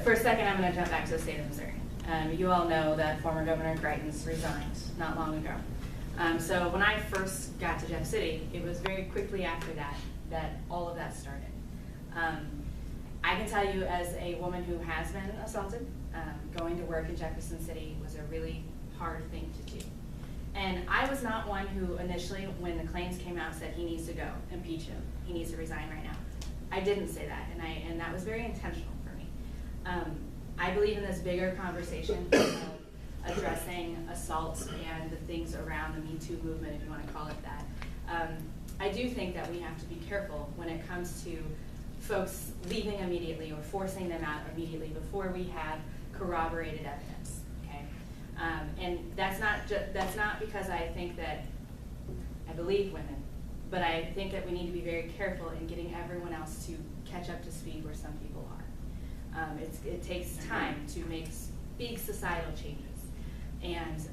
for a second, I'm going to jump back to the state of Missouri. You all know that former Governor Greitens resigned not long ago. So when I first got to Jeff City, it was very quickly after that all of that started. I can tell you, as a woman who has been assaulted, going to work in Jefferson City was a really hard thing to do. And I was not one who initially, when the claims came out, said he needs to go, impeach him, he needs to resign right now. I didn't say that, and that was very intentional for me. I believe in this bigger conversation of addressing assault and the things around the Me Too movement, if you want to call it that. I do think that we have to be careful when it comes to folks leaving immediately or forcing them out immediately before we have corroborated evidence. Okay, and that's not because I think that I believe women, but I think that we need to be very careful in getting everyone else to catch up to speed where some people are. It takes time to make big societal changes, and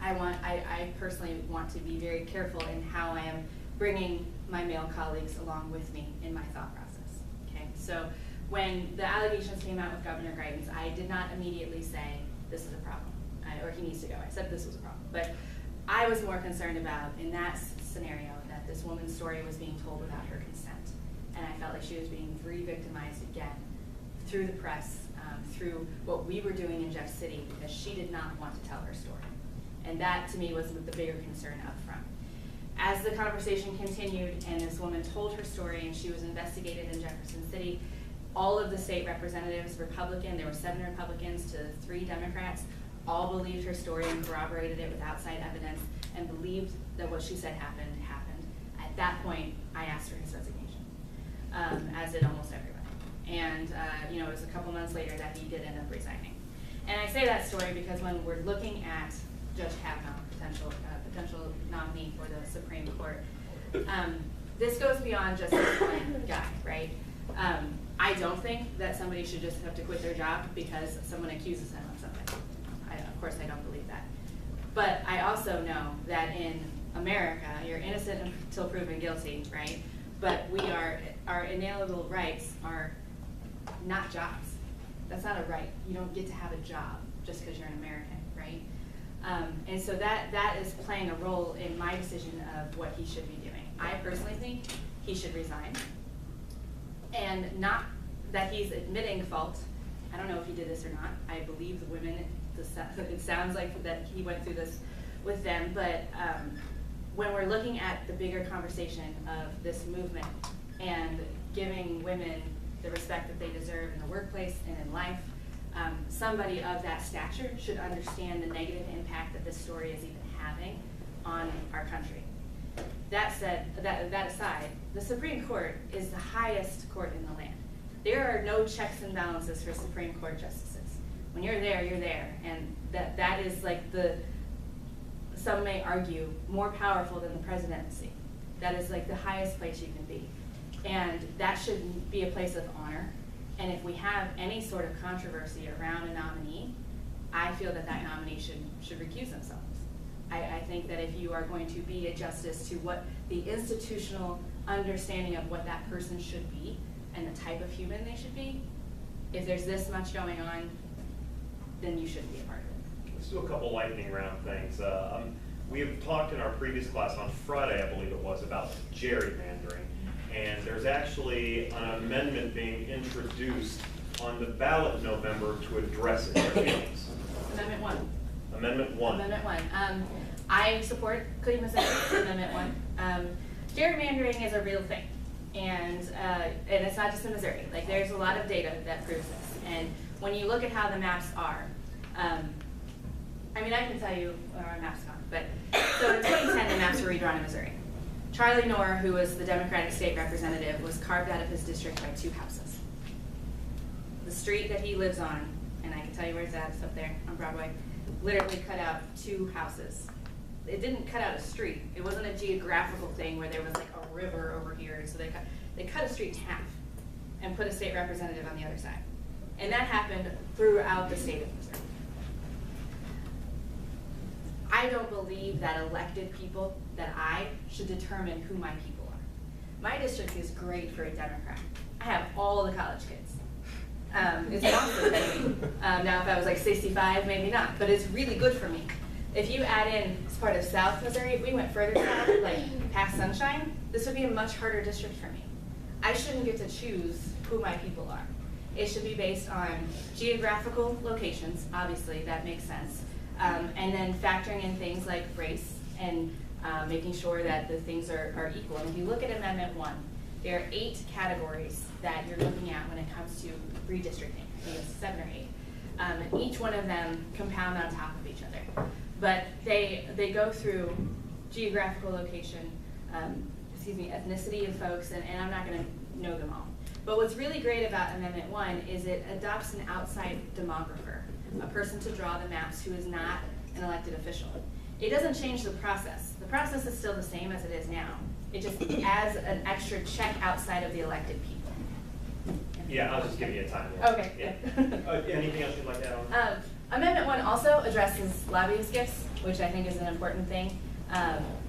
I personally want to be very careful in how I am bringing my male colleagues along with me in my thought process. Okay, so when the allegations came out with Governor Greitens, I did not immediately say this is a problem or he needs to go. I said this was a problem, but I was more concerned about, in that scenario, that this woman's story was being told without her consent, and I felt like she was being re-victimized again through the press, through what we were doing in Jeff City, because she did not want to tell her story. And that, to me, was the bigger concern up front. As the conversation continued and this woman told her story and she was investigated in Jefferson City, all of the state representatives, Republican, there were 7 Republicans to 3 Democrats, all believed her story and corroborated it with outside evidence and believed that what she said happened. At that point, I asked for his resignation, as did almost everybody. And it was a couple months later that he did end up resigning. And I say that story because when we're looking at Judge Kavanaugh, potential nominee for the Supreme Court, this goes beyond just this one guy, right? I don't think that somebody should just have to quit their job because someone accuses them of something. Of course, I don't believe that. But I also know that in America, you're innocent until proven guilty, right? But our inalienable rights are not jobs. That's not a right. You don't get to have a job just because you're an American, right? And so that is playing a role in my decision of what he should be doing. I personally think he should resign. And not that he's admitting fault. I don't know if he did this or not. I believe the women, it sounds like that he went through this with them, but when we're looking at the bigger conversation of this movement and giving women the respect that they deserve in the workplace and in life, somebody of that stature should understand the negative impact that this story is even having on our country. That said, that aside, the Supreme Court is the highest court in the land. There are no checks and balances for Supreme Court justices. When you're there, you're there, and that is like some may argue, more powerful than the presidency. That is like the highest place you can be. And that should be a place of honor. And if we have any sort of controversy around a nominee, I feel that nominee should recuse themselves. I think that if you are going to be a justice to what the institutional understanding of what that person should be and the type of human they should be, if there's this much going on, then you shouldn't be a part of it. Let's do a couple lightning round things. We have talked in our previous class on Friday, I believe it was, about gerrymandering. And there's actually an amendment being introduced on the ballot in November to address it. Amendment 1. Amendment 1. Amendment 1. I support Cleveland Center's Amendment 1. Gerrymandering is a real thing. And it's not just in Missouri. Like, there's a lot of data that proves this. And when you look at how the maps are, I can tell you where our maps gone, but so in 2010 the maps were redrawn in Missouri. Charlie Knorr, who was the Democratic state representative, was carved out of his district by 2 houses. The street that he lives on, and I can tell you where it's at, it's up there on Broadway, literally cut out 2 houses. It didn't cut out a street. It wasn't a geographical thing where there was like a river over here, so they cut a street in half and put a state representative on the other side. And that happened throughout the state of Missouri. I don't believe that elected people, that I should determine who my people are. My district is great for a Democrat. I have all the college kids. It's not good for me. Now, if I was like 65, maybe not, but it's really good for me. If you add in as part of South Missouri, if we went further south, like past Sunshine, this would be a much harder district for me. I shouldn't get to choose who my people are. It should be based on geographical locations, obviously, that makes sense. And then factoring in things like race and making sure that the things are equal. And if you look at Amendment 1, there are 8 categories that you're looking at when it comes to redistricting. I think it's 7 or 8. And each one of them compound on top of each other. But they go through geographical location, ethnicity of folks, and I'm not going to know them all. But what's really great about Amendment 1 is it adopts an outside demographer, a person to draw the maps who is not an elected official. It doesn't change the process. The process is still the same as it is now. It just adds an extra check outside of the elected people. Yeah, I'll just give you a time. Okay. Yeah. Anything else you'd like to add on? Amendment 1 also addresses lobbyist gifts, which I think is an important thing,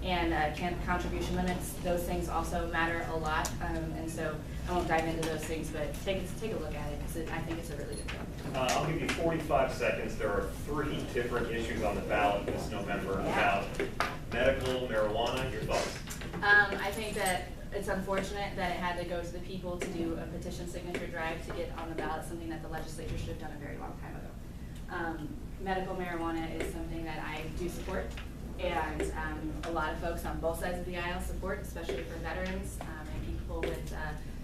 and contribution limits. Those things also matter a lot, and so I won't dive into those things, but take a look at it because I think it's a really good thing. I'll give you 45 seconds. There are 3 different issues on the ballot this November about medical marijuana. Your thoughts? I think that it's unfortunate that it had to go to the people to do a petition signature drive to get on the ballot, something that the legislature should have done a very long time ago. Medical marijuana is something that I do support, and a lot of folks on both sides of the aisle support, especially for veterans and people with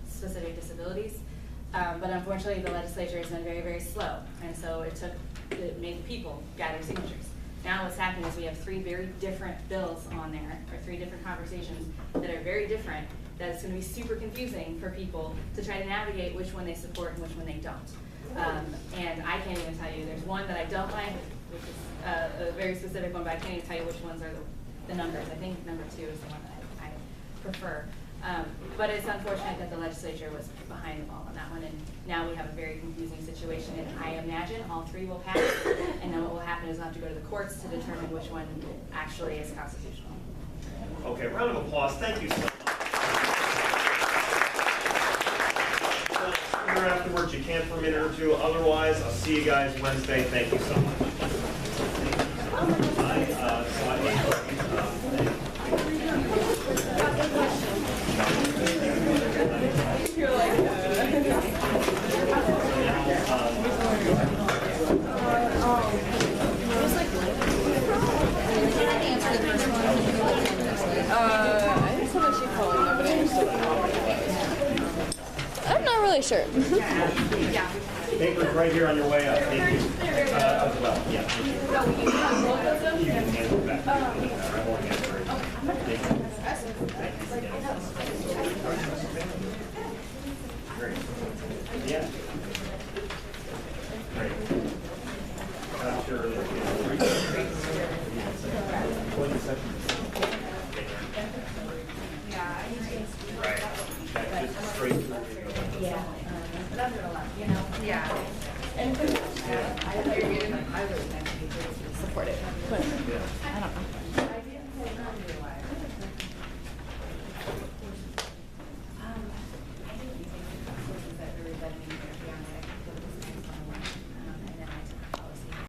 specific disabilities. But unfortunately, the legislature has been very, very slow, and so it made people gather signatures. Now what's happening is we have 3 very different bills on there, or 3 different conversations that are very different, that it's going to be super confusing for people to try to navigate which one they support and which one they don't. And I can't even tell you, there's one that I don't like, which is a very specific one, but I can't even tell you which ones are the numbers. I think number 2 is the one that I prefer. But it's unfortunate that the legislature was behind the ball on that one, and now we have a very confusing situation, and I imagine all 3 will pass, and then what will happen is we'll have to go to the courts to determine which one actually is constitutional. Okay, round of applause. Thank you so much. Here afterwards, you can for a minute or 2. Otherwise, I'll see you guys Wednesday. Thank you so much. I think someone she calling nobody understood what I'm not really sure. Papers right here on your way up. Thank you. As well. Yeah. Thank you. You can handle it back. I won't answer it. Thank you. Great. Yeah. Great. I'm sure right. That's just straight through. Yeah, but I'm gonna love, you know? Yeah. And I really support it. But I don't know.